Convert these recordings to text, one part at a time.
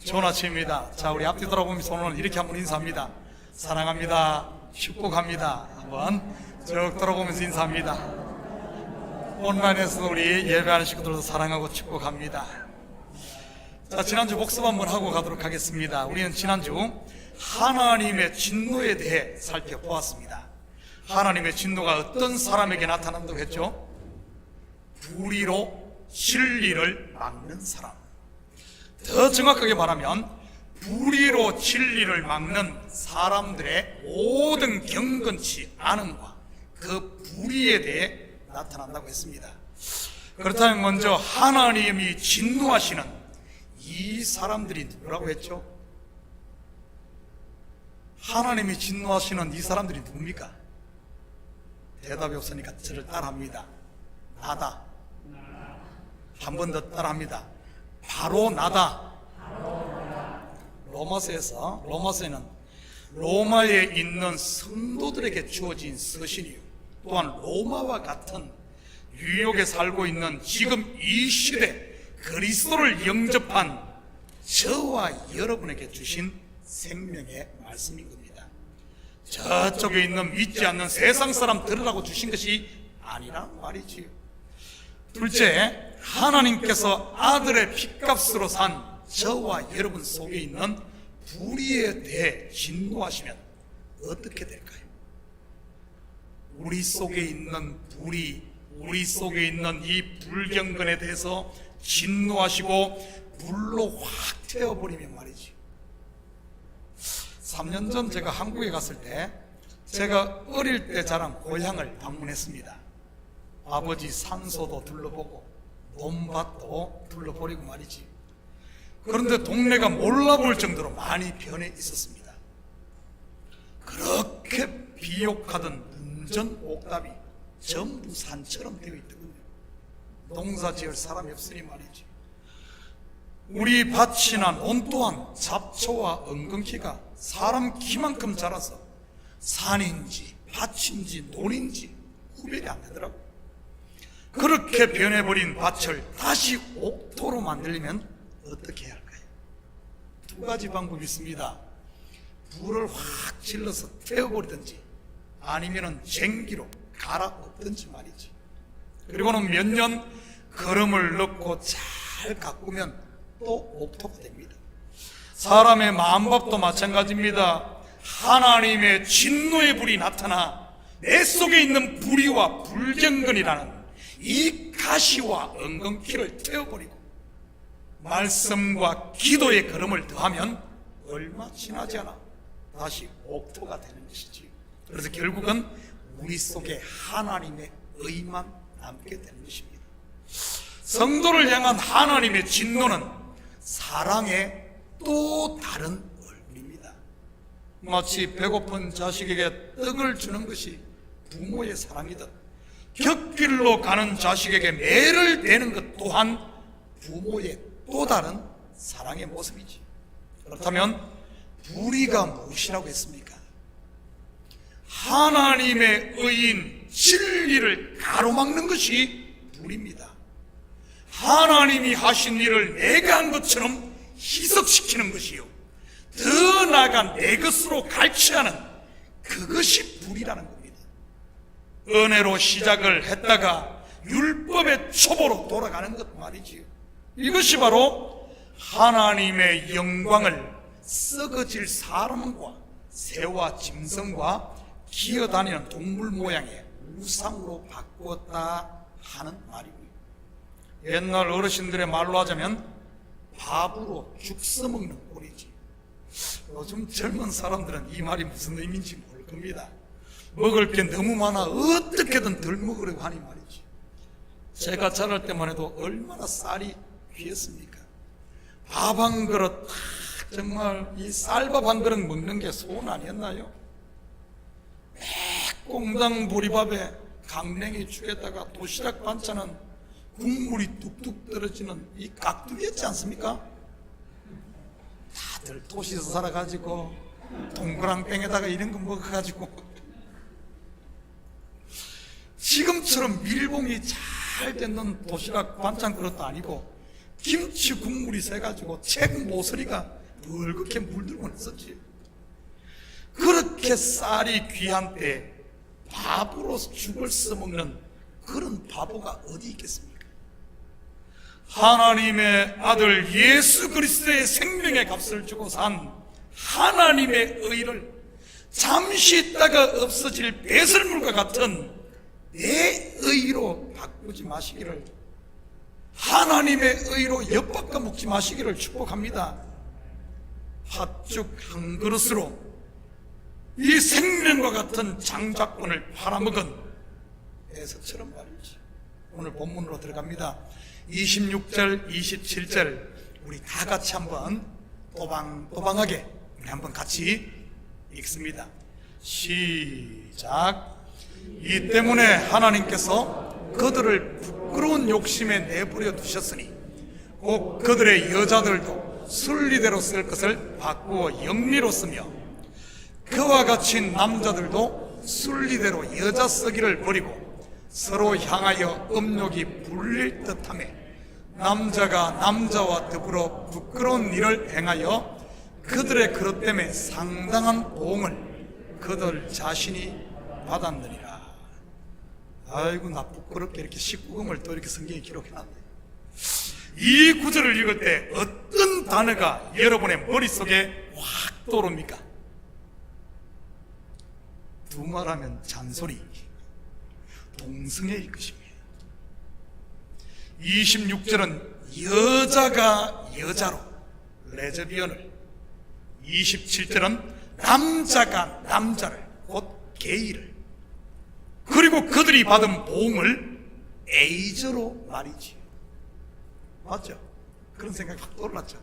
좋은 아침입니다. 자, 우리 앞뒤 돌아보면서 오늘 이렇게 한번 인사합니다. 사랑합니다. 축복합니다. 한번 쭉 돌아보면서 인사합니다. 온라인에서 우리 예배하는 식구들도 사랑하고 축복합니다. 자, 지난주 복습 한번 하고 가도록 하겠습니다. 우리는 지난주 하나님의 진노에 대해 살펴보았습니다. 하나님의 진노가 어떤 사람에게 나타난다고 했죠? 불의로 진리를 막는 사람. 더 정확하게 말하면 불의로 진리를 막는 사람들의 모든 경건치 않음과 그 불의에 대해 나타난다고 했습니다. 그렇다면 먼저 하나님이 진노하시는 이 사람들이 누구라고 했죠? 하나님이 진노하시는 이 사람들이 누굽니까? 대답이 없으니까 저를 따라합니다. 나다. 한 번 더 따라합니다. 바로 나다. 로마서에는 로마에 있는 성도들에게 주어진 서신이요, 또한 로마와 같은 뉴욕에 살고 있는 지금 이 시대 그리스도를 영접한 저와 여러분에게 주신 생명의 말씀인 겁니다. 저쪽에 있는 믿지 않는 세상 사람 들으라고 주신 것이 아니란 말이지요. 둘째, 하나님께서 아들의 핏값으로 산 저와 여러분 속에 있는 불의에 대해 진노하시면 어떻게 될까요? 우리 속에 있는 불의, 우리 속에 있는 이 불경건에 대해서 진노하시고 불로 확 태워버리면 말이지. 3년 전 제가 한국에 갔을 때 제가 어릴 때 자란 고향을 방문했습니다. 아버지 산소도 둘러보고 논밭도 둘러보리고 말이지. 그런데 동네가 몰라볼 정도로 많이 변해 있었습니다. 그렇게 비옥하던 문전 옥답이 전부 산처럼 되어 있더군요. 농사 지을 사람이 없으니 말이지. 우리 밭이나 논 또한 잡초와 엉겅퀴가 사람 키만큼 자라서 산인지 밭인지 논인지 구별이 안 되더라고요. 그렇게 변해버린 밭을 다시 옥토로 만들려면 어떻게 해야 할까요? 두 가지 방법이 있습니다. 불을 확 질러서 태워버리든지 아니면 쟁기로 갈아 엎든지 말이지. 그리고는 몇 년 거름을 넣고 잘 가꾸면 또 옥토가 됩니다. 사람의 마음밥도 마찬가지입니다. 하나님의 진노의 불이 나타나 내 속에 있는 불의와 불경건이라는 이 가시와 엉겅퀴를 태워버리고 말씀과 기도의 걸음을 더하면 얼마 지나지 않아 다시 옥토가 되는 것이지. 그래서 결국은 우리 속에 하나님의 의만 남게 되는 것입니다. 성도를 향한 하나님의 진노는 사랑의 또 다른 얼굴입니다. 마치 배고픈 자식에게 떡을 주는 것이 부모의 사랑이듯 곁길로 가는 자식에게 매를 대는 것 또한 부모의 또 다른 사랑의 모습이지. 그렇다면 불의가 무엇이라고 했습니까? 하나님의 의인 진리를 가로막는 것이 불의입니다. 하나님이 하신 일을 내가 한 것처럼 희석시키는 것이요, 더 나아가 내 것으로 갈취하는 그것이 불의라는 겁니다. 은혜로 시작을 했다가 율법의 초보로 돌아가는 것 말이지요. 이것이 바로 하나님의 영광을 썩어질 사람과 새와 짐승과 기어다니는 동물 모양의 우상으로 바꾸었다 하는 말이고요. 옛날 어르신들의 말로 하자면 밥으로 죽 써먹는 꼴이지. 요즘 젊은 사람들은 이 말이 무슨 의미인지 모를 겁니다. 먹을 게 너무 많아 어떻게든 덜 먹으려고 하니 말이지. 제가 자랄 때만 해도 얼마나 쌀이 귀했습니까? 밥 한 그릇, 정말 이 쌀밥 한 그릇 먹는 게 소원 아니었나요? 매꽁당 보리밥에 강냉이 죽에다가 도시락 반찬은 국물이 뚝뚝 떨어지는 이 깍두기였지 않습니까? 다들 도시에서 살아가지고 동그랑땡에다가 이런 거 먹어가지고 지금처럼 밀봉이 잘 되는 도시락 반찬 그릇도 아니고 김치 국물이 새가지고 책 모서리가 벌겋게 물들고 있었지. 그렇게 쌀이 귀한 때 밥으로 죽을 써먹는 그런 바보가 어디 있겠습니까? 하나님의 아들 예수 그리스도의 생명의 값을 주고 산 하나님의 의를 잠시 있다가 없어질 배설물과 같은 내 의로 바꾸지 마시기를, 하나님의 의로 엿바꿔 먹지 마시기를 축복합니다. 팥죽 한 그릇으로 이 생명과 같은 장자권을 팔아먹은 에서처럼 말이지. 오늘 본문으로 들어갑니다. 26절 27절 우리 다 같이 한번 또방또방하게 우리 한번 같이 읽습니다. 시작. 이 때문에 하나님께서 그들을 부끄러운 욕심에 내버려 두셨으니 곧 그들의 여자들도 순리대로 쓸 것을 바꾸어 영리로 쓰며 그와 같이 남자들도 순리대로 여자 쓰기를 버리고 서로 향하여 음욕이 불릴 듯하며 남자가 남자와 더불어 부끄러운 일을 행하여 그들의 그릇 때문에 상당한 보응을 그들 자신이 받았느니라. 아이고, 나 부끄럽게 이렇게 19금을 또 이렇게 성경에 기록해놨네. 이 구절을 읽을 때 어떤 단어가 여러분의 머릿속에 확 떠오릅니까? 두말하면 잔소리, 동성애일 것입니다. 26절은 여자가 여자로 레즈비언을, 27절은 남자가 남자를, 곧 게이를, 그리고 그들이 받은 보응을 에이즈로 말이지. 맞죠? 그런 생각이 확 떠올랐죠.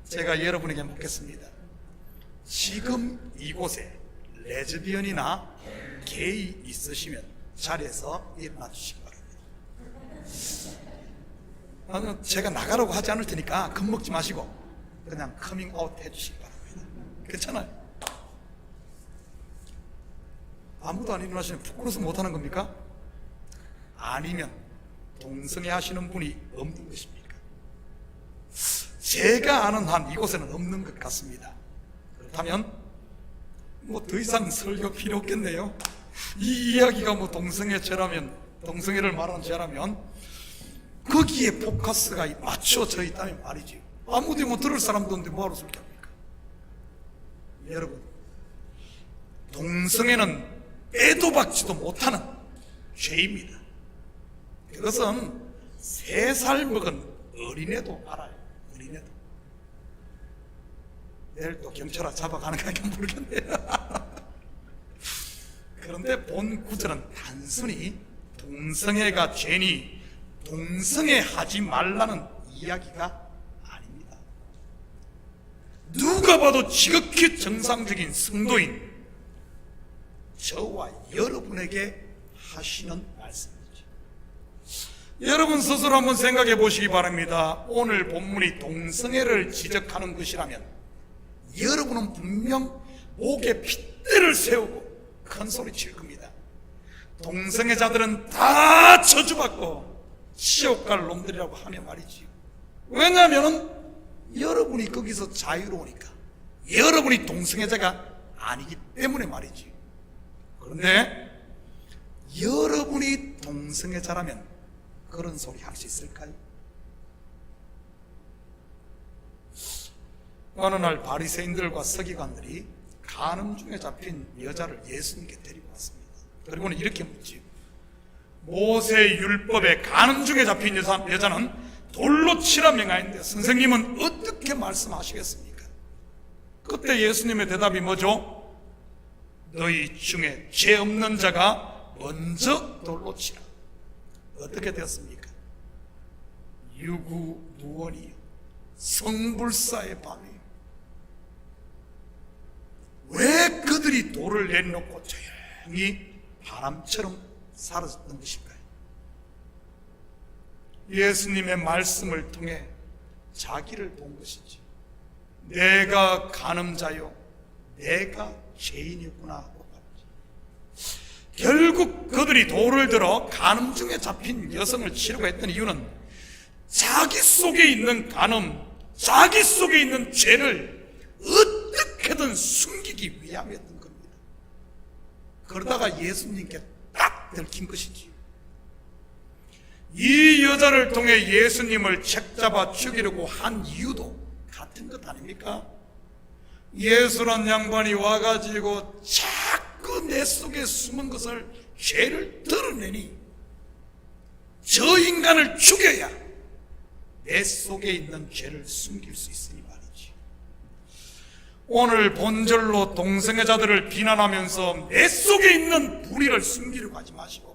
제가 여러분에게 묻겠습니다. 지금 이곳에 레즈비언이나 게이 있으시면 자리에서 일어나 주시기 바랍니다. 제가 나가라고 하지 않을 테니까 겁먹지 마시고 그냥 커밍아웃 해주시기 바랍니다. 괜찮아요? 아무도 안 일어나시면 부끄러워서 못하는 겁니까? 아니면 동성애 하시는 분이 없는 것입니까? 제가 아는 한 이곳에는 없는 것 같습니다. 그렇다면 뭐 더 이상 설교 필요 없겠네요. 이 이야기가 뭐 동성애죄라면, 동성애를 말하는 죄라면 거기에 포커스가 맞춰져 있다면 말이지. 아무도 뭐 들을 사람도 없는데 뭐하러 설교합니까? 여러분, 동성애는 빼도 박지도 못하는 죄입니다. 그것은 3살 먹은 어린애도 알아요. 어린애도. 내일 또 경찰아 잡아가는 거 아닌가 모르겠네요. 그런데 본 구절은 단순히 동성애가 죄니 동성애 하지 말라는 이야기가 아닙니다. 누가 봐도 지극히 정상적인 성도인 저와 여러분에게 하시는 말씀이죠. 여러분 스스로 한번 생각해 보시기 바랍니다. 오늘 본문이 동성애를 지적하는 것이라면 여러분은 분명 목에 핏대를 세우고 큰 소리 칠 겁니다. 동성애자들은 다 저주받고 지옥 갈 놈들이라고 하며 말이지. 왜냐하면 여러분이 거기서 자유로우니까, 여러분이 동성애자가 아니기 때문에 말이지. 그런데 여러분이 동성애자라면 그런 소리 할 수 있을까요? 어느 날 바리새인들과 서기관들이 간음 중에 잡힌 여자를 예수님께 데리고 왔습니다. 그리고는 이렇게 묻지요. 모세 율법에 간음 중에 잡힌 여자는 돌로 치라 명하였는데 선생님은 어떻게 말씀하시겠습니까? 그때 예수님의 대답이 뭐죠? 너희 중에 죄 없는 자가 먼저 돌로 치라. 어떻게 되었습니까? 유구무원이요, 성불사의 밤이요. 왜 그들이 돌을 내려놓고 조용히 바람처럼 사라졌던 것일까요? 예수님의 말씀을 통해 자기를 본 것이지. 내가 간음자요, 내가 죄인이었구나 하고 봤지. 결국 그들이 돌을 들어 간음 중에 잡힌 여성을 치려고 했던 이유는 자기 속에 있는 간음, 자기 속에 있는 죄를 어떻게든 숨기기 위함이었던 겁니다. 그러다가 예수님께 딱 들킨 것이지. 이 여자를 통해 예수님을 책잡아 죽이려고 한 이유도 같은 것 아닙니까? 예수란 양반이 와가지고 자꾸 내 속에 숨은 것을, 죄를 드러내니 저 인간을 죽여야 내 속에 있는 죄를 숨길 수 있으니 말이지. 오늘 본절로 동성애자들을 비난하면서 내 속에 있는 불의를 숨기려고 하지 마시고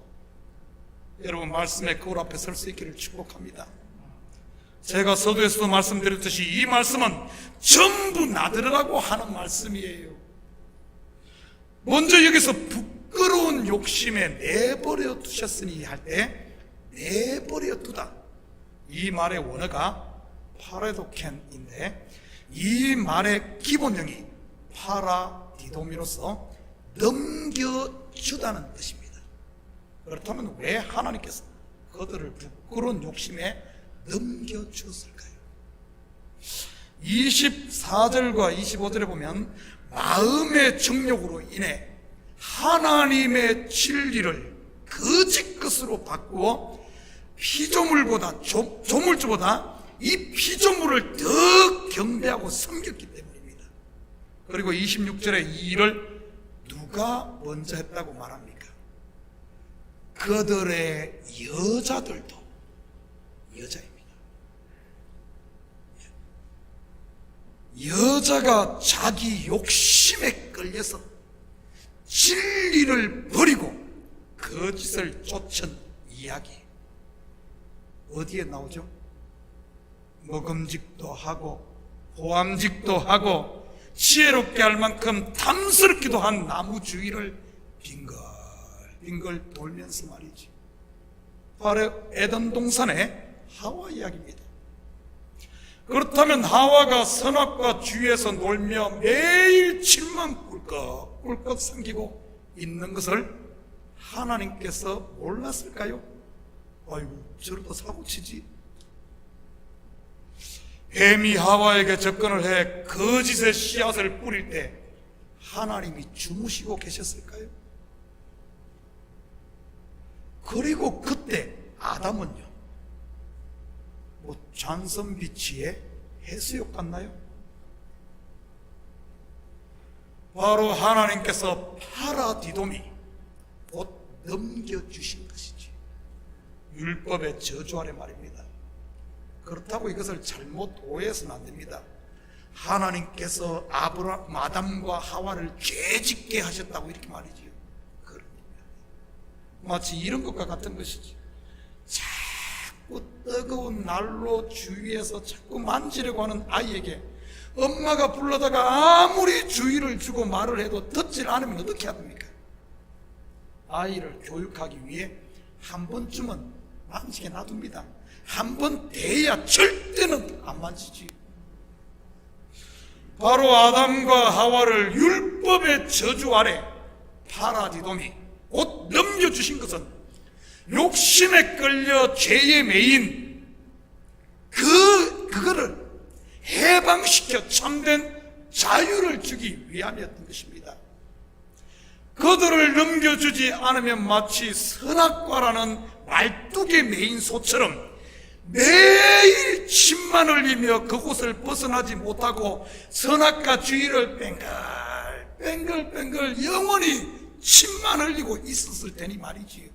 여러분 말씀의 거울 앞에 설 수 있기를 축복합니다. 제가 서두에서도 말씀드렸듯이 이 말씀은 전부 나들으라고 하는 말씀이에요. 먼저 여기서 부끄러운 욕심에 내버려 두셨으니 할 때 내버려 두다, 이 말의 원어가 파레도켄인데 이 말의 기본형이 파라디도미로서 넘겨주다는 뜻입니다. 그렇다면 왜 하나님께서 그들을 부끄러운 욕심에 넘겨주었을까요? 24절과 25절에 보면 마음의 정욕으로 인해 하나님의 진리를 거짓 것으로 바꾸어 피조물보다 조물주보다 이 피조물을 더 경배하고 섬겼기 때문입니다. 그리고 26절에 이 일을 누가 먼저 했다고 말합니까? 그들의 여자들도 여자입니다. 여자가 자기 욕심에 끌려서 진리를 버리고 거짓을 쫓은 이야기 어디에 나오죠? 먹음직도 하고 호암직도 하고 지혜롭게 할 만큼 탐스럽기도 한 나무 주위를 빙글빙글 돌면서 말이지. 바로 에덴 동산의 하와 이야기입니다. 그렇다면 하와가 선악과 주위에서 놀며 매일 침만 꿀꺽꿀꺽 삼키고 있는 것을 하나님께서 몰랐을까요? 아이고 저러다 사고치지. 뱀이 하와에게 접근을 해 거짓의 씨앗을 뿌릴 때 하나님이 주무시고 계셨을까요? 그리고 그때 아담은요, 뭐 잔선비치의 해수욕 같나요? 바로 하나님께서 파라디돔이 곧 넘겨주신 것이지. 율법의 저주 아래 말입니다. 그렇다고 이것을 잘못 오해해서는 안 됩니다. 하나님께서 아담과 하와를 죄짓게 하셨다고 이렇게 말이지요. 마치 이런 것과 같은 것이지. 자꾸 뜨거운 난로 주위에서 자꾸 만지려고 하는 아이에게 엄마가 불러다가 아무리 주의를 주고 말을 해도 듣질 않으면 어떻게 합니까? 아이를 교육하기 위해 한 번쯤은 만지게 놔둡니다. 한 번 대야 절대는 안 만지지. 바로 아담과 하와를 율법의 저주 아래 파라디돔이 곧 넘겨주신 것은 욕심에 끌려 죄에 매인 그거를 해방시켜 참된 자유를 주기 위함이었던 것입니다. 그들을 넘겨주지 않으면 마치 선악과라는 말뚝에 매인 소처럼 매일 침만 흘리며 그곳을 벗어나지 못하고 선악과 주위를 뱅글뱅글 영원히 침만 흘리고 있었을 테니 말이지요.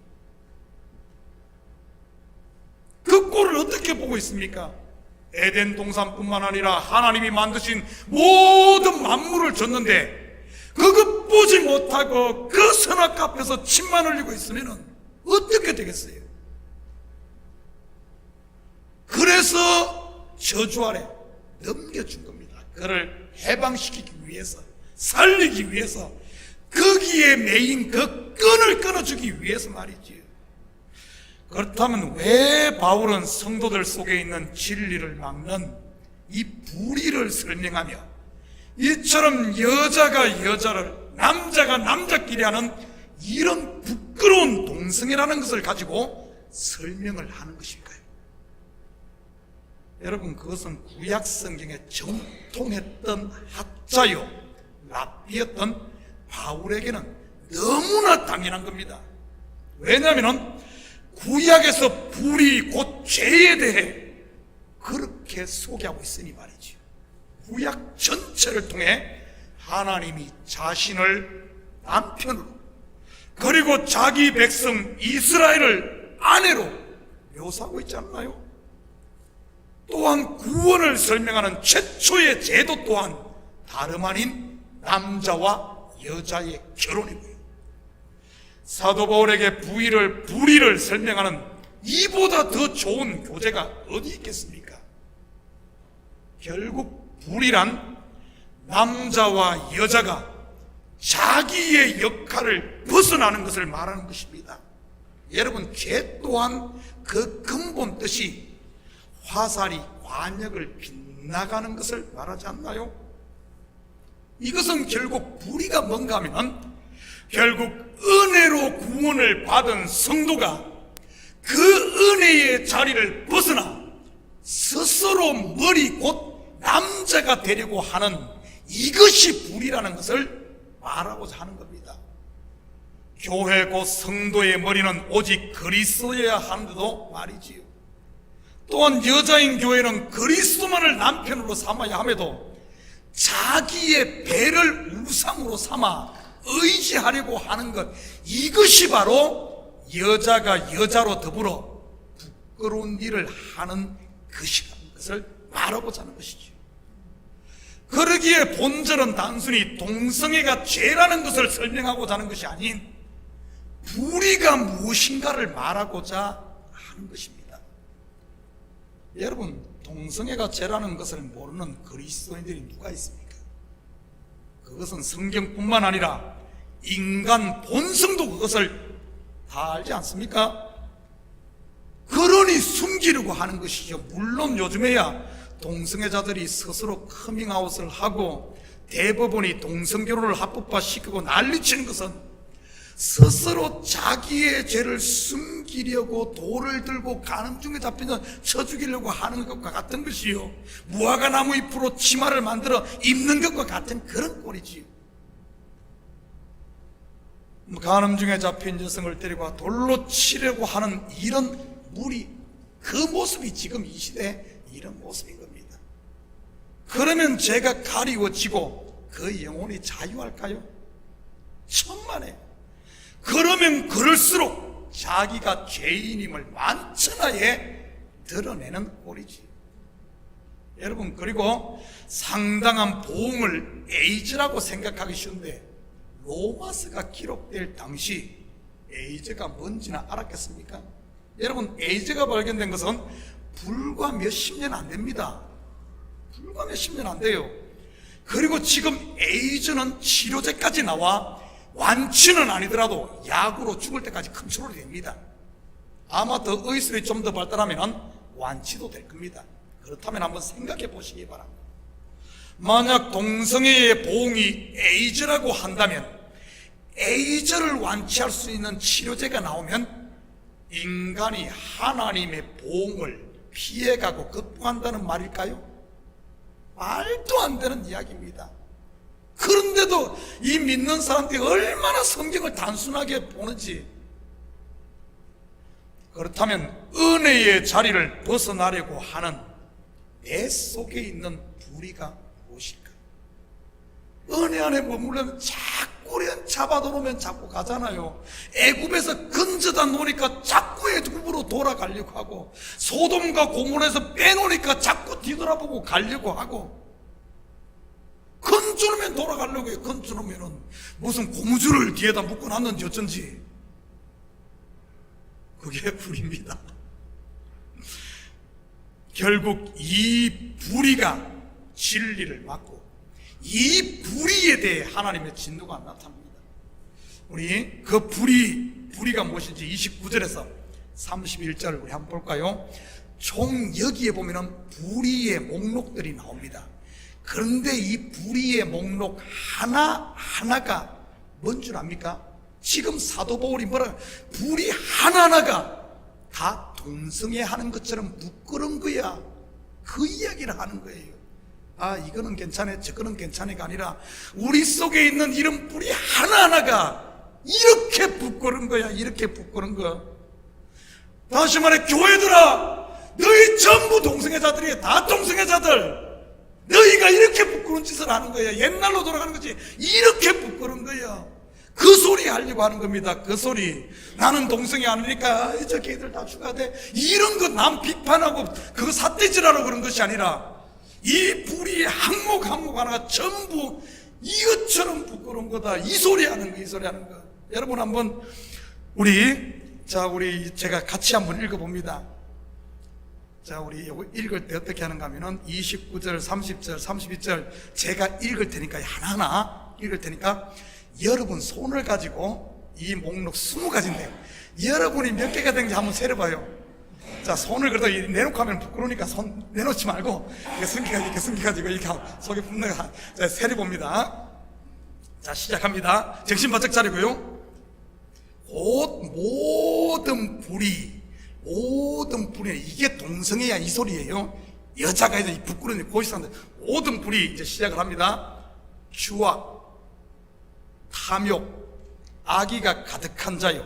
그 꼴을 어떻게 보고 있습니까? 에덴 동산뿐만 아니라 하나님이 만드신 모든 만물을 줬는데 그것 보지 못하고 그 선악 앞에서 침만 흘리고 있으면 어떻게 되겠어요? 그래서 저주 아래 넘겨준 겁니다. 그를 해방시키기 위해서, 살리기 위해서, 거기에 매인 그 끈을 끊어주기 위해서 말이지요. 그렇다면 왜 바울은 성도들 속에 있는 진리를 막는 이 불의를 설명하며 이처럼 여자가 여자를, 남자가 남자끼리 하는 이런 부끄러운 동성애라는 것을 가지고 설명을 하는 것일까요? 여러분, 그것은 구약 성경에 정통했던 학자요 랍비였던 바울에게는 너무나 당연한 겁니다. 왜냐하면 구약에서 불이 곧 죄에 대해 그렇게 소개하고 있으니 말이지요. 구약 전체를 통해 하나님이 자신을 남편으로, 그리고 자기 백성 이스라엘을 아내로 묘사하고 있지 않나요? 또한 구원을 설명하는 최초의 제도 또한 다름 아닌 남자와 여자의 결혼이고요. 사도 바울에게 불의를 설명하는 이보다 더 좋은 교재가 어디 있겠습니까? 결국 불의란 남자와 여자가 자기의 역할을 벗어나는 것을 말하는 것입니다. 여러분, 죄 또한 그 근본 뜻이 화살이 관역을 빗나가는 것을 말하지 않나요? 이것은 결국 불의가 뭔가 하면 결국 은혜로 구원을 받은 성도가 그 은혜의 자리를 벗어나 스스로 머리 곧 남자가 되려고 하는 이것이 불의라는 것을 말하고자 하는 겁니다. 교회 곧 성도의 머리는 오직 그리스도여야 하는데도 말이지요. 또한 여자인 교회는 그리스도만을 남편으로 삼아야 함에도 자기의 배를 우상으로 삼아 의지하려고 하는 것, 이것이 바로 여자가 여자로 더불어 부끄러운 일을 하는 것을 말하고자 하는 것이죠. 그러기에 본절은 단순히 동성애가 죄라는 것을 설명하고자 하는 것이 아닌 불의가 무엇인가를 말하고자 하는 것입니다. 여러분, 동성애가 죄라는 것을 모르는 그리스도인들이 누가 있습니까? 그것은 성경뿐만 아니라 인간 본성도 그것을 다 알지 않습니까? 그러니 숨기려고 하는 것이죠. 물론 요즘에야 동성애자들이 스스로 커밍아웃을 하고 대법원이 동성결혼을 합법화시키고 난리치는 것은 스스로 자기의 죄를 숨기려고 돌을 들고 간음중에 잡히면 쳐 죽이려고 하는 것과 같은 것이요, 무화과나무 잎으로 치마를 만들어 입는 것과 같은 그런 꼴이지요. 간음중에 잡힌 여성을 데리고 돌로 치려고 하는 이런 무리, 그 모습이 지금 이 시대에 이런 모습인 겁니다. 그러면 죄가 가리워지고 그 영혼이 자유할까요? 천만에. 그러면 그럴수록 자기가 죄인임을 만천하에 드러내는 꼴이지. 여러분, 그리고 상당한 보응을 에이즈라고 생각하기 쉬운데 로마서가 기록될 당시 에이즈가 뭔지는 알았겠습니까? 여러분, 에이즈가 발견된 것은 불과 몇십 년 안 됩니다. 불과 몇십 년 안 돼요. 그리고 지금 에이즈는 치료제까지 나와 완치는 아니더라도 약으로 죽을 때까지 컨트롤이 됩니다. 아마 더 의술이 좀 더 발달하면 완치도 될 겁니다. 그렇다면 한번 생각해 보시기 바랍니다. 만약 동성애의 보응이 에이즈라고 한다면 에이즈를 완치할 수 있는 치료제가 나오면 인간이 하나님의 보응을 피해가고 극복한다는 말일까요? 말도 안 되는 이야기입니다. 그런데도 이 믿는 사람들이 얼마나 성경을 단순하게 보는지. 그렇다면 은혜의 자리를 벗어나려고 하는 내 속에 있는 불의가 무엇일까? 은혜 안에 머물려면 자꾸 잡아다 놓으면 자꾸 가잖아요. 애굽에서 건져다 놓으니까 자꾸 애굽으로 돌아가려고 하고, 소돔과 고모라에서 빼놓으니까 자꾸 뒤돌아보고 가려고 하고, 건져놓으면 돌아가려고 해요. 건져놓으면 무슨 고무줄을 뒤에다 묶어놨는지 어쩐지. 그게 불의입니다. 결국 이 불의가 진리를 막고 이 불의에 대해 하나님의 진노가 나타납니다. 우리 그 불의가 무엇인지 29절에서 31절을 우리 한번 볼까요? 총 여기에 보면은 불의의 목록들이 나옵니다. 그런데 이 불의의 목록 하나하나가 뭔 줄 압니까? 지금 사도 바울이 뭐라, 불의 하나하나가 다 동성애 하는 것처럼 부끄러운 거야. 그 이야기를 하는 거예요. 아, 이거는 괜찮아, 저거는 괜찮아가 아니라 우리 속에 있는 이런 뿌리 하나하나가 이렇게 부끄러운 거야. 이렇게 부끄러운 거야. 다시 말해, 교회들아, 너희 전부 동성애 자들이야. 다 동성애 자들. 너희가 이렇게 부끄러운 짓을 하는 거야. 옛날로 돌아가는 거지. 이렇게 부끄러운 거야. 그 소리 하려고 하는 겁니다. 그 소리. 나는 동성애 아니니까 저 걔들 다 죽어야 돼. 이런 거 남 비판하고 그거 삿대질하라고 그런 것이 아니라 이 불이 항목 항목 하나가 전부 이것처럼 부끄러운 거다. 이 소리 하는 거, 이 소리 하는 거. 여러분 한번 우리 제가 같이 한번 읽어봅니다. 자, 우리 읽을 때 어떻게 하는가 하면은 29절, 30절, 32절 제가 읽을 테니까 하나하나 읽을 테니까 여러분 손을 가지고 이 목록 20가지인데요. 여러분이 몇 개가 되는지 한번 세려봐요. 자, 손을 그래도 내놓고 하면 부끄러우니까 손 내놓지 말고 이렇게 숨겨가지고 이렇게 속에 붓는 거. 자, 세려봅니다. 자, 시작합니다. 정신 바짝 차리고요. 곧 모든 불이 이게 동성애야 이 소리예요. 여자가 이제 부끄러운 고시사인데 모든 불이 이제 시작을 합니다. 추악, 탐욕, 악의가 가득한 자요,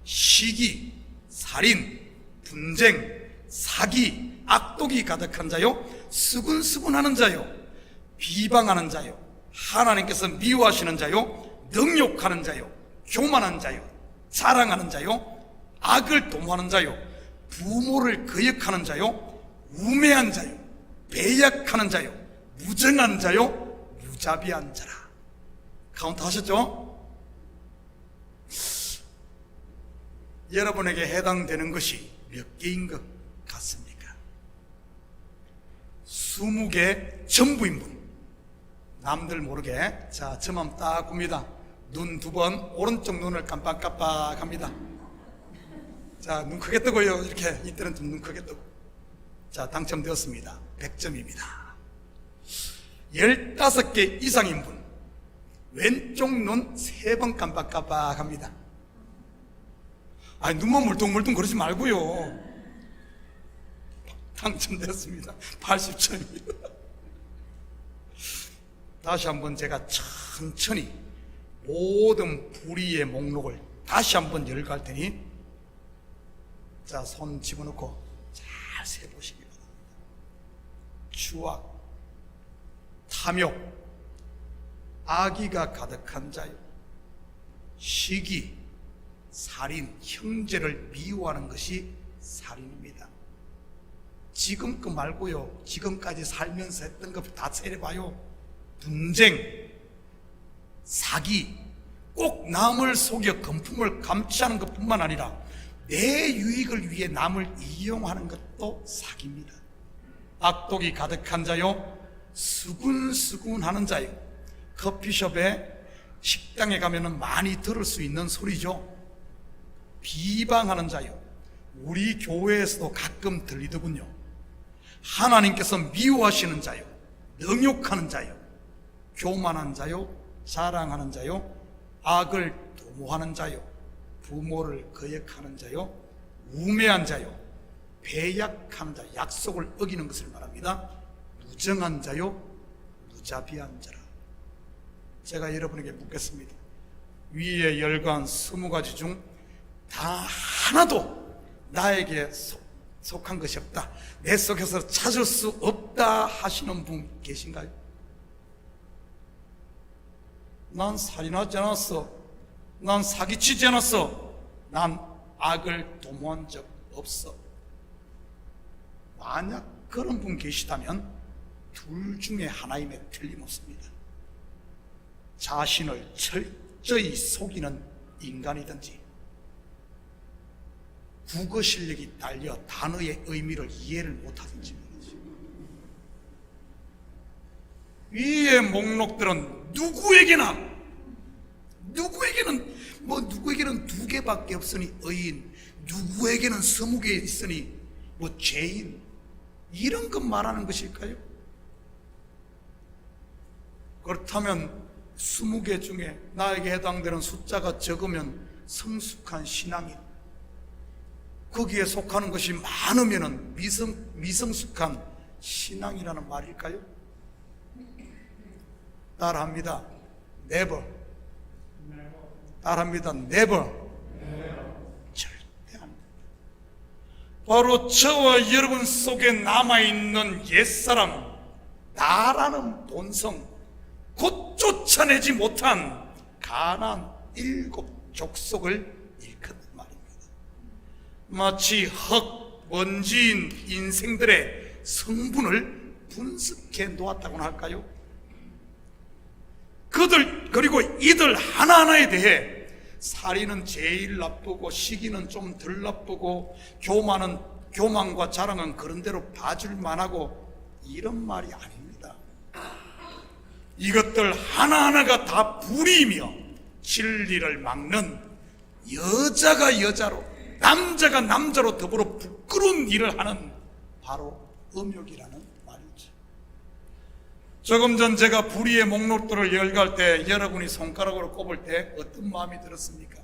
시기, 살인, 분쟁, 사기, 악독이 가득한 자요, 수군수군하는 자요, 비방하는 자요, 하나님께서 미워하시는 자요, 능욕하는 자요, 교만한 자요, 자랑하는 자요, 악을 도모하는 자요, 부모를 거역하는 자요, 우매한 자요, 배약하는 자요, 무정한 자요, 무자비한 자라. 카운트 하셨죠? 여러분에게 해당되는 것이 몇 개인 것 같습니까? 20개 전부인 분. 남들 모르게. 자, 저만 딱 봅니다. 눈 2번, 오른쪽 눈을 깜빡깜빡 합니다. 자, 눈 크게 뜨고요. 이렇게 이때는 좀 눈 크게 뜨고. 자, 당첨되었습니다. 100점입니다. 15개 이상인 분, 왼쪽 눈 3번 깜빡깜빡 합니다. 아니, 눈만 물뚱물뚱 그러지 말고요. 당첨되었습니다. 80점입니다. 다시 한번 제가 천천히 모든 불의의 목록을 다시 한번 열갈 테니, 자, 손 집어넣고 잘 세보시기 바랍니다. 추악, 탐욕, 악의가 가득한 자요, 시기, 살인, 형제를 미워하는 것이 살인입니다. 지금 거 말고요, 지금까지 살면서 했던 것 다 세려봐요. 분쟁, 사기, 꼭 남을 속여 금품을 감취하는 것뿐만 아니라 내 유익을 위해 남을 이용하는 것도 사기입니다. 악독이 가득한 자요, 수군수군하는 자요. 커피숍에 식당에 가면 많이 들을 수 있는 소리죠. 비방하는 자요, 우리 교회에서도 가끔 들리더군요. 하나님께서 미워하시는 자요, 능욕하는 자요, 교만한 자요, 자랑하는 자요, 악을 도모하는 자요, 부모를 거역하는 자요, 우매한 자요, 배약한 자, 약속을 어기는 것을 말합니다. 무정한 자요, 무자비한 자라. 제가 여러분에게 묻겠습니다. 위에 열간 20가지 중 다 하나도 나에게 속한 것이 없다, 내 속에서 찾을 수 없다 하시는 분 계신가요? 난 살인하지 않았어, 난 사기치지 않았어, 난 악을 도모한 적 없어. 만약 그런 분 계시다면 둘 중에 하나임에 틀림없습니다. 자신을 철저히 속이는 인간이든지 국어 실력이 딸려 단어의 의미를 이해를 못하든지. 위의 목록들은 누구에게는 누구에게는 2개밖에 없으니 의인, 누구에게는 20개 있으니 죄인, 이런 것 말하는 것일까요? 그렇다면 20개 중에 나에게 해당되는 숫자가 적으면 성숙한 신앙인, 거기에 속하는 것이 많으면 미성숙한 신앙이라는 말일까요? 따라합니다. never. 따라합니다. never. 절대 안 됩니다. 바로 저와 여러분 속에 남아있는 옛사람, 나라는 본성, 곧 쫓아내지 못한 가난 7 족속을 일컫는 말입니다. 마치 흙, 먼지인 인생들의 성분을 분석해 놓았다고나 할까요? 그리고 이들 하나하나에 대해 살인은 제일 나쁘고 시기는 좀 덜 나쁘고 교만과 자랑은 그런대로 봐줄 만하고 이런 말이 아닙니다. 이것들 하나하나가 다 불이며 진리를 막는 여자가 여자로 남자가 남자로 더불어 부끄러운 일을 하는 바로 음욕이라는 말이죠. 조금 전 제가 불의의 목록들을 열갈 때 여러분이 손가락으로 꼽을 때 어떤 마음이 들었습니까?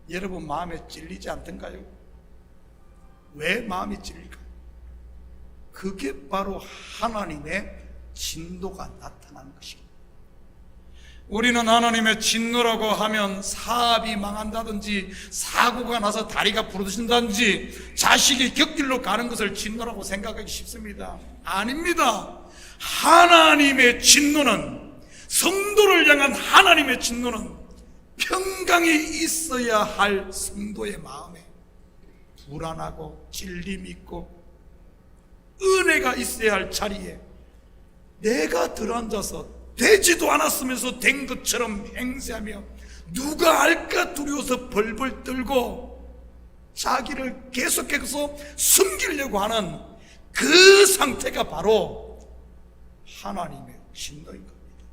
여러분 마음에 찔리지 않던가요? 왜 마음이 찔릴까요? 그게 바로 하나님의 진노가 나타나는 것입니다. 우리는 하나님의 진노라고 하면 사업이 망한다든지 사고가 나서 다리가 부러진다든지 자식이 격길로 가는 것을 진노라고 생각하기 쉽습니다. 아닙니다. 하나님의 진노는, 성도를 향한 하나님의 진노는 평강이 있어야 할 성도의 마음에 불안하고 찔림 있고 은혜가 있어야 할 자리에 내가 들어앉아서 되지도 않았으면서 된 것처럼 행세하며 누가 알까 두려워서 벌벌 떨고 자기를 계속해서 숨기려고 하는 그 상태가 바로 하나님의 진노인 겁니다.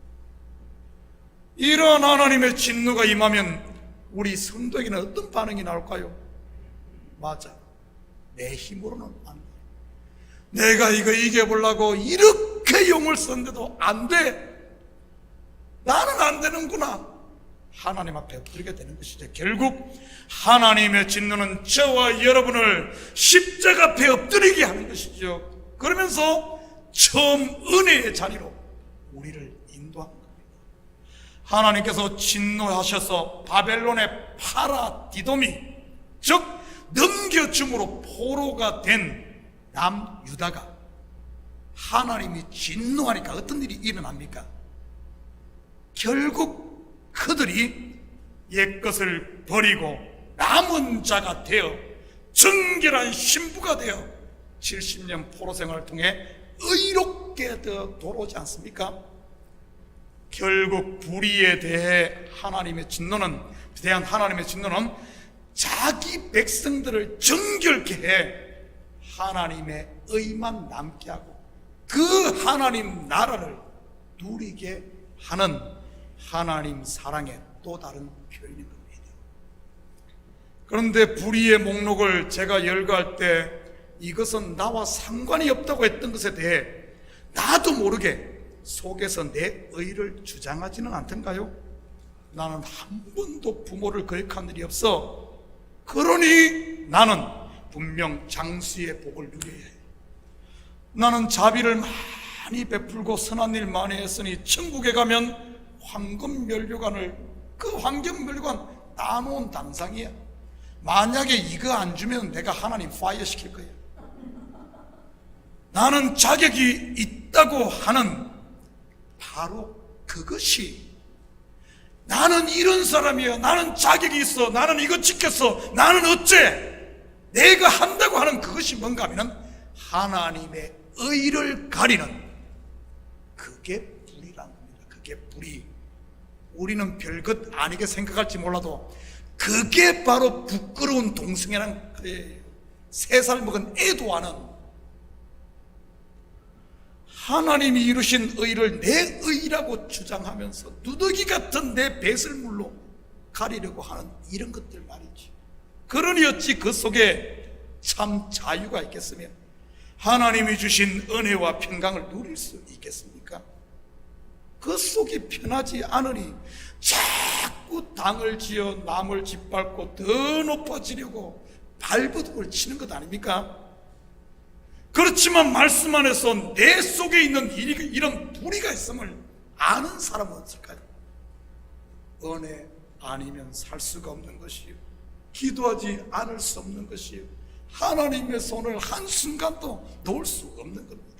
이런 하나님의 진노가 임하면 우리 성도에게는 어떤 반응이 나올까요? 맞아, 내 힘으로는 안 돼. 내가 이거 이겨보려고 이렇게 용을 썼는데도 안 돼. 나는 안 되는구나. 하나님 앞에 엎드리게 되는 것이죠. 결국 하나님의 진노는 저와 여러분을 십자가 앞에 엎드리게 하는 것이죠. 그러면서 처음 은혜의 자리로 우리를 인도하는 겁니다. 하나님께서 진노하셔서 바벨론의 파라디돔이, 즉 넘겨줌으로 포로가 된 남유다가 하나님이 진노하니까 어떤 일이 일어납니까? 결국 그들이 옛것을 버리고 남은 자가 되어 정결한 신부가 되어 70년 포로 생활을 통해 의롭게 돌아오지 않습니까? 결국 불의에 대한 하나님의 진노는 자기 백성들을 정결케 해 하나님의 의만 남게 하고 그 하나님 나라를 누리게 하는 하나님 사랑의 또 다른 표현인 겁니다. 그런데 불의의 목록을 제가 열거할 때 이것은 나와 상관이 없다고 했던 것에 대해 나도 모르게 속에서 내 의를 주장하지는 않던가요? 나는 한 번도 부모를 거역한 일이 없어. 그러니 나는 분명 장수의 복을 누려야 해. 나는 자비를 많이 베풀고 선한 일 많이 했으니 천국에 가면 황금면류관을, 그 황금면류관 따놓은 당상이야. 만약에 이거 안 주면 내가 하나님 파이어 시킬 거야. 나는 자격이 있다고 하는 바로 그것이, 나는 이런 사람이야, 나는 자격이 있어, 나는 이거 지켰어, 나는 어째, 내가 한다고 하는 그것이 뭔가 하면 하나님의 의를 가리는, 그게 불이라는 겁니다. 그게 불이. 우리는 별것 아니게 생각할지 몰라도 그게 바로 부끄러운 동성애란 거예요. 3살 먹은 애도 아는, 하나님이 이루신 의를 내 의라고 주장하면서 누더기 같은 내 배설물로 가리려고 하는 이런 것들 말이지. 그러니 어찌 그 속에 참 자유가 있겠으며 하나님이 주신 은혜와 평강을 누릴 수 있겠습니까? 그 속이 편하지 않으니 자꾸 당을 지어 남을 짓밟고 더 높아지려고 발버둥을 치는 것 아닙니까? 그렇지만 말씀 안에서 내 속에 있는 이런 불의가 있음을 아는 사람은 없을까요? 은혜 아니면 살 수가 없는 것이요, 기도하지 않을 수 없는 것이요, 하나님의 손을 한순간도 놓을 수 없는 겁니다.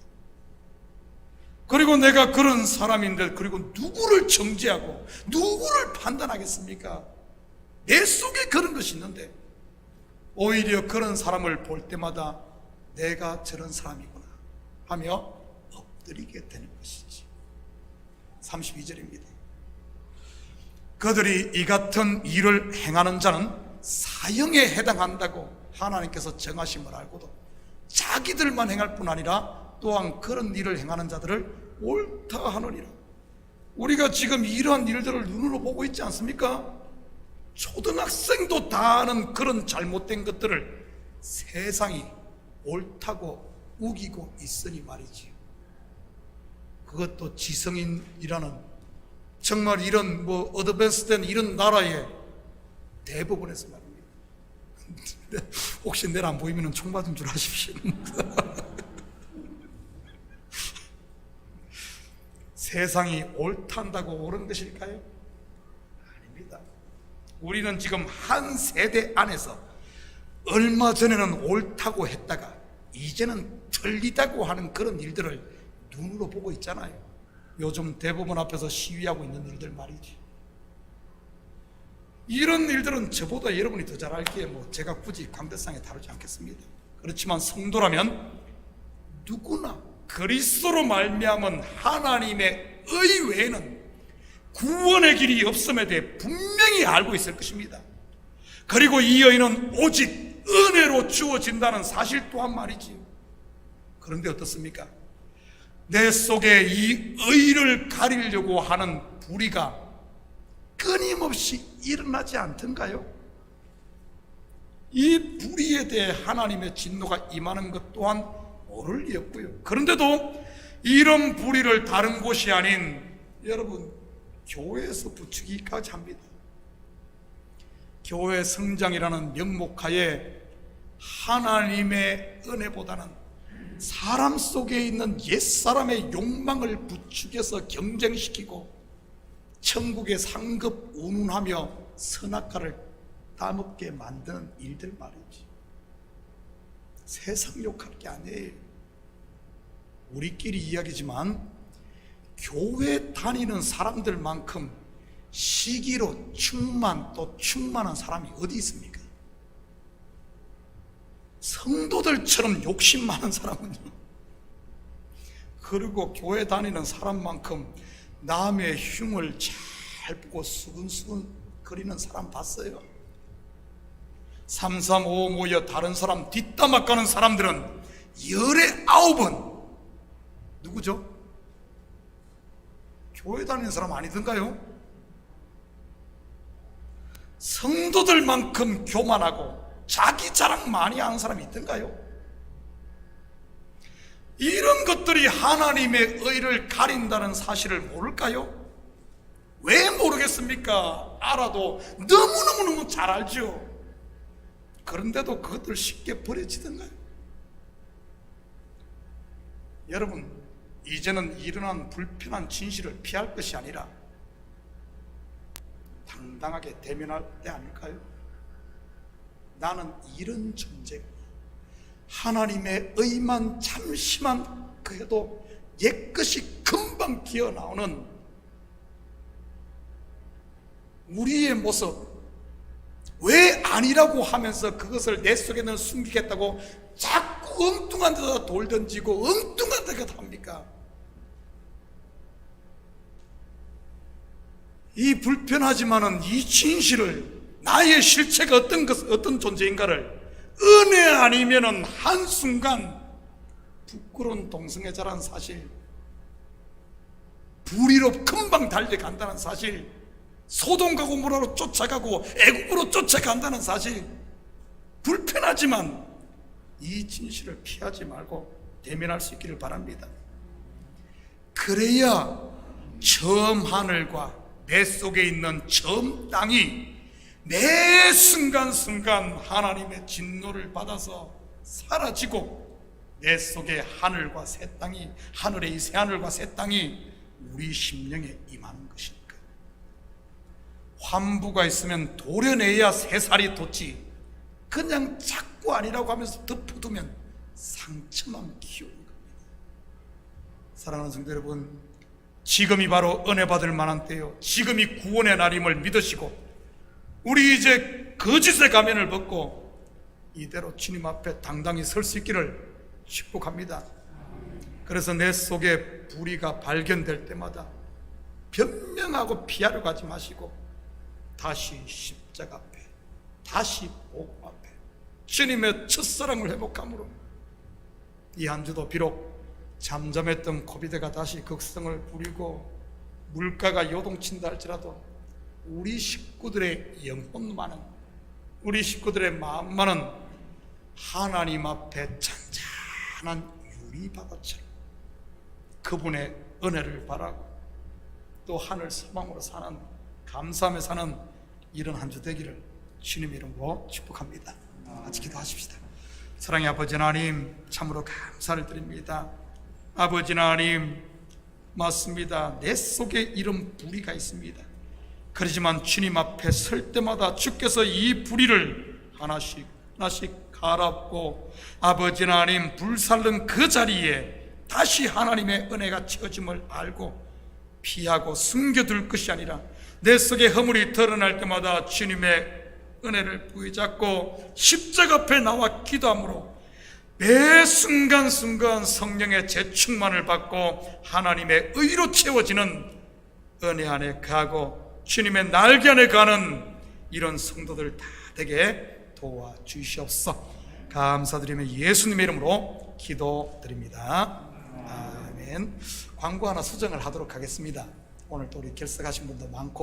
그리고 내가 그런 사람인데, 그리고 누구를 정죄하고 누구를 판단하겠습니까? 내 속에 그런 것이 있는데 오히려 그런 사람을 볼 때마다 내가 저런 사람이구나 하며 엎드리게 되는 것이지. 32절입니다. 그들이 이 같은 일을 행하는 자는 사형에 해당한다고 하나님께서 정하심을 알고도 자기들만 행할 뿐 아니라 또한 그런 일을 행하는 자들을 옳다 하느니라. 우리가 지금 이러한 일들을 눈으로 보고 있지 않습니까? 초등학생도 다 아는 그런 잘못된 것들을 세상이 옳다고 우기고 있으니 말이지요. 그것도 지성인이라는 정말 이런 어드밴스된 이런 나라의 대부분에서 말입니다. 혹시 내일 안 보이면 총 맞은 줄 아십시오. 세상이 옳단다고 옳은 것일까요? 아닙니다. 우리는 지금 한 세대 안에서 얼마 전에는 옳다고 했다가 이제는 틀리다고 하는 그런 일들을 눈으로 보고 있잖아요. 요즘 대법원 앞에서 시위하고 있는 일들 말이지. 이런 일들은 저보다 여러분이 더 잘 알기에 제가 굳이 강대상에 다루지 않겠습니다. 그렇지만 성도라면 누구나 그리스도로 말미암은 하나님의 의 외에는 구원의 길이 없음에 대해 분명히 알고 있을 것입니다. 그리고 이 의는 오직 은혜로 주어진다는 사실 또한 말이지요. 그런데 어떻습니까? 내 속에 이 의를 가리려고 하는 불의가 끊임없이 일어나지 않던가요? 이 불의에 대해 하나님의 진노가 임하는 것 또한 모를 리 없고요. 그런데도 이런 불의를 다른 곳이 아닌 여러분 교회에서 부추기까지 합니다. 교회 성장이라는 명목하에 하나님의 은혜보다는 사람 속에 있는 옛사람의 욕망을 부추겨서 경쟁시키고 천국의 상급 운운하며 선악과를 따먹게 만드는 일들 말이지. 세상 욕할 게 아니에요. 우리끼리 이야기지만 교회 다니는 사람들만큼 시기로 또 충만한 사람이 어디 있습니까? 성도들처럼 욕심 많은 사람은요. 그리고 교회 다니는 사람만큼 남의 흉을 잘 보고 수근수근 거리는 사람 봤어요? 335 모여 다른 사람 뒷담화 까는 사람들은 열에 9은 누구죠? 교회 다니는 사람 아니던가요? 성도들만큼 교만하고 자기 자랑 많이 하는 사람이 있던가요? 이런 것들이 하나님의 의를 가린다는 사실을 모를까요? 왜 모르겠습니까? 알아도 너무너무 잘 알죠. 그런데도 그것들 쉽게 버려지던가요? 여러분, 이제는 일어난 불편한 진실을 피할 것이 아니라 당당하게 대면할 때 아닐까요? 나는 이런 존재가 하나님의 의만 잠시만 그래도 옛것이 금방 기어나오는 우리의 모습, 왜 아니라고 하면서 그것을 내 속에는 숨기겠다고 자꾸 엉뚱한 데다 돌 던지고 엉뚱한 데다 합니까? 이 불편하지만은 이 진실을, 나의 실체가 어떤 존재인가를 은혜 아니면은 한순간 부끄러운 동성애 자라는 사실, 불의로 금방 달려간다는 사실, 소돔과 고모라로 쫓아가고 애국으로 쫓아간다는 사실, 불편하지만 이 진실을 피하지 말고 대면할 수 있기를 바랍니다. 그래야 처음 하늘과 내 속에 있는 처음 땅이 매 순간순간 하나님의 진노를 받아서 사라지고 내 속에 하늘과 새 땅이, 하늘의 이 새하늘과 새 땅이 우리 심령에 임하는 것이니까. 환부가 있으면 도려내야 새 살이 돋지, 그냥 자꾸 아니라고 하면서 덮어두면 상처만 키우는 겁니다. 사랑하는 성도 여러분, 지금이 바로 은혜 받을 만한 때요, 지금이 구원의 날임을 믿으시고 우리 이제 거짓의 가면을 벗고 이대로 주님 앞에 당당히 설 수 있기를 축복합니다. 그래서 내 속에 불의가 발견될 때마다 변명하고 피하려고 하지 마시고 다시 십자가 앞에, 다시 복음 앞에 주님의 첫사랑을 회복함으로 이 한 주도 비록 잠잠했던 코비드가 다시 극성을 부리고 물가가 요동친다 할지라도 우리 식구들의 영혼만은, 우리 식구들의 마음만은 하나님 앞에 잔잔한 유리바다처럼 그분의 은혜를 바라고 또 하늘 소망으로 사는, 감사하며 사는 이런 한 주 되기를 주님 이름으로 축복합니다. 같이 기도하십시다. 사랑의 아버지 하나님, 참으로 감사를 드립니다. 아버지 하나님, 맞습니다. 내 속에 이런 불의가 있습니다. 그렇지만 주님 앞에 설 때마다 주께서 이 불의를 하나씩 하나씩 갈아엎고 아버지 하나님 불살른 그 자리에 다시 하나님의 은혜가 채워짐을 알고 피하고 숨겨둘 것이 아니라 내 속에 허물이 드러날 때마다 주님의 은혜를 부여잡고 십자가 앞에 나와 기도함으로 매 순간순간 성령의 재충만을 받고 하나님의 의로 채워지는 은혜 안에 가고 주님의 날개 안에 가는 이런 성도들 다 되게 도와주시옵소서. 감사드리며 예수님의 이름으로 기도드립니다. 아멘. 광고 하나 수정을 하도록 하겠습니다. 오늘 또 우리 결석하신 분도 많고